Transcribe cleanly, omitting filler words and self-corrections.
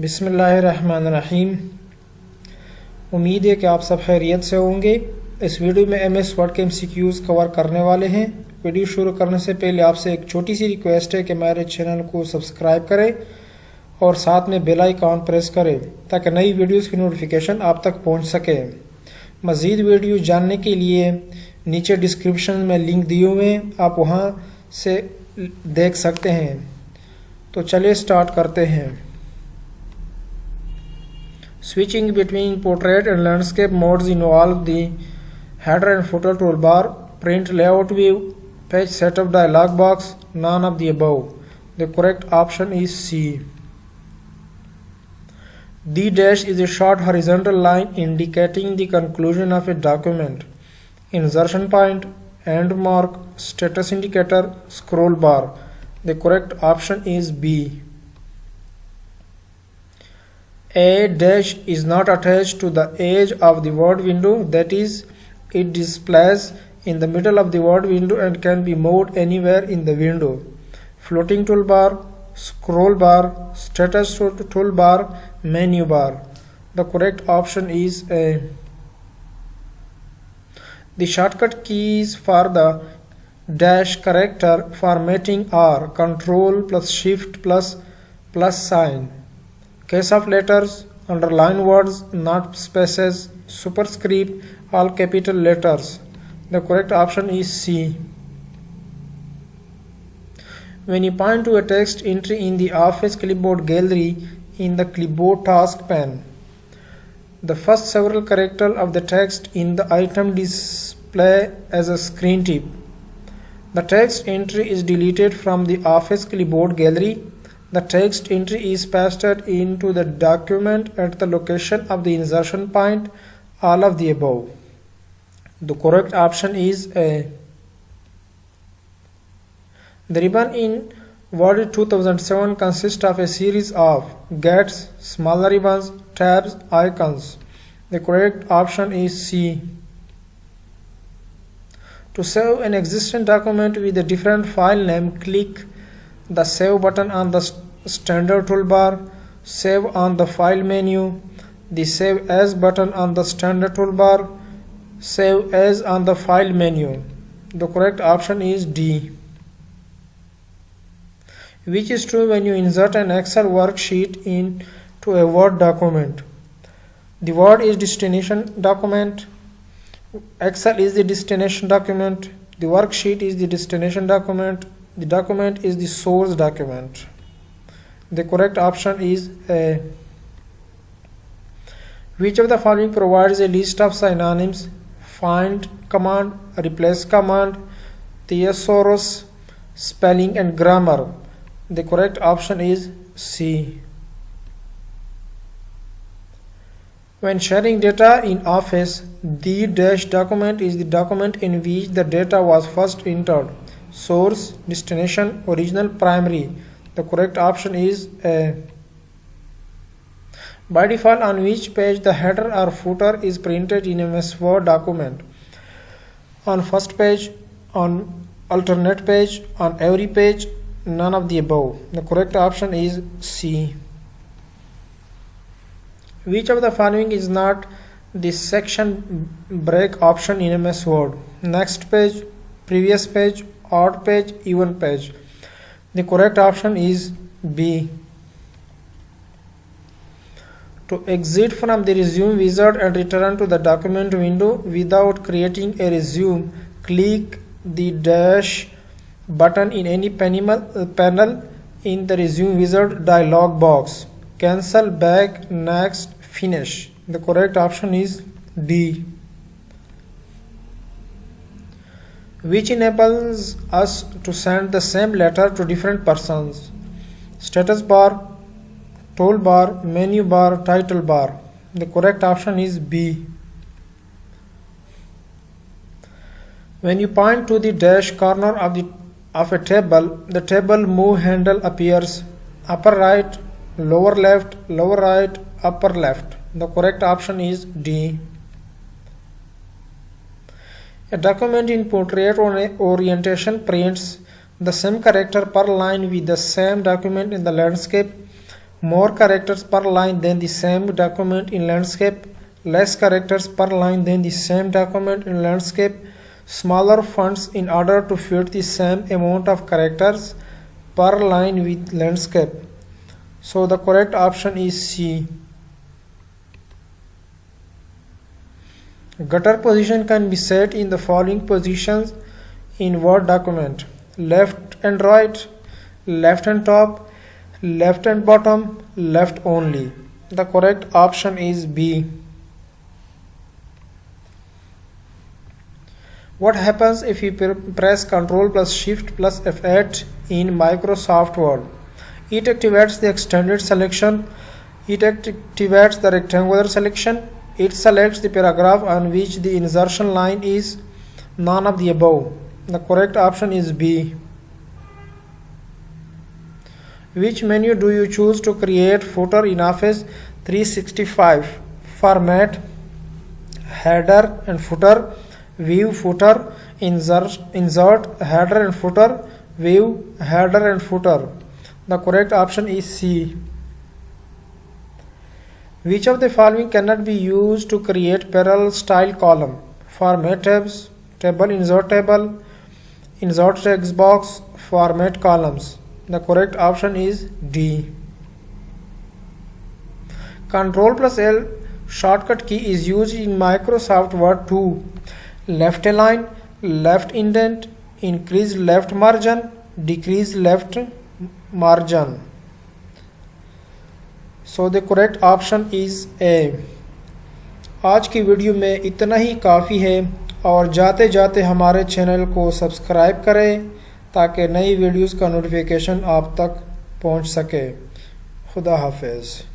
बिस्मिल्लाहिर्रहमानिर्रहीम। उम्मीद है कि आप सब खैरियत से होंगे। इस वीडियो में MS वर्ड के MCQs कवर करने वाले हैं। वीडियो शुरू करने से पहले आपसे एक छोटी सी रिक्वेस्ट है कि हमारे चैनल को सब्सक्राइब करें और साथ में बेल आइकॉन प्रेस करें ताकि नई वीडियोस की नोटिफिकेशन आप तक पहुंच सके। मज़ीद वीडियो जानने के लिए नीचे डिस्क्रिप्शन में लिंक दिए हुए हैं, आप वहां से देख सकते हैं। तो चलिए स्टार्ट करते हैं। Switching between portrait and landscape modes involve the header and footer toolbar, print layout view, page setup dialog box, none of the above. The correct option is C. The dash is a short horizontal line indicating the conclusion of a document. Insertion point, end mark, status indicator, scroll bar. The correct option is B. A dash is not attached to the edge of the word window, that is, it displays in the middle of the word window and can be moved anywhere in the window. Floating toolbar, scroll bar, status toolbar, menu bar. The correct option is A. The shortcut keys for the dash character formatting are Ctrl plus Shift plus sign. Case of letters, underline words, not spaces, superscript, all capital letters. The correct option is C. When you point to a text entry in the Office Clipboard gallery in the Clipboard task pane, the first several characters of the text in the item display as a screen tip. The text entry is deleted from the Office Clipboard gallery. The text entry is pasted into the document at the location of the insertion point, all of the above. The correct option is A. The ribbon in Word 2007 consists of a series of gets, smaller ribbons, tabs, icons. The correct option is C. To save an existing document with a different file name, click the Save button on the standard toolbar, Save on the File menu, the Save As button on the standard toolbar, Save As on the File menu. The correct option is D. Which is true when you insert an Excel worksheet into a Word document? The Word is destination document, Excel is the destination document, the worksheet is the destination document, the document is the source document. The correct option is A. Which of the following provides a list of synonyms? Find command, replace command, thesaurus, spelling and grammar. The correct option is C. When sharing data in Office, the dash document is the document in which the data was first entered. Source, destination, original, primary. The correct option is A. By default, on which page the header or footer is printed in a MS Word document? On first page, on alternate page, on every page, none of the above. The correct option is C. Which of the following is not the section break option in MS Word? Next page, previous page, odd page, even page. The correct option is B. To exit from the resume wizard and return to the document window without creating a resume, click the dash button in any panel in the resume wizard dialog box. Cancel, back, next, finish. The correct option is D. Which enables us to send the same letter to different persons? Status bar, toolbar, menu bar, title bar. The correct option is B. When you point to the dash corner of a table, the table move handle appears upper right, lower left, lower right, upper left. The correct option is D. A document in portrait orientation prints the same character per line with the same document in the landscape more characters per line than the same document in landscape, less characters per line than the same document in landscape, smaller fonts in order to fit the same amount of characters per line with landscape. So the correct option is C. Gutter position can be set in the following positions in Word document: left and right, left and top, left and bottom, left only. The correct option is B. What happens if you press Ctrl plus Shift plus F8 in Microsoft Word? It activates the extended selection. It activates the rectangular selection. It selects the paragraph on which the insertion line is. None of the above. The correct option is B. Which menu do you choose to create footer in Office 365? Format, header and footer, view footer, insert header and footer, view header and footer. The correct option is C. Which of the following cannot be used to create parallel style column? Format tabs, table, insert text box, format columns. The correct option is D. Ctrl plus L shortcut key is used in Microsoft Word to left align, left indent, increase left margin, decrease left margin. So the correct option is A. आज की video में इतना ही काफ़ी है और जाते जाते हमारे चैनल को सब्सक्राइब करें ताकि नई वीडियोस का नोटिफिकेशन आप तक पहुंच सके। खुदा हाफिज़।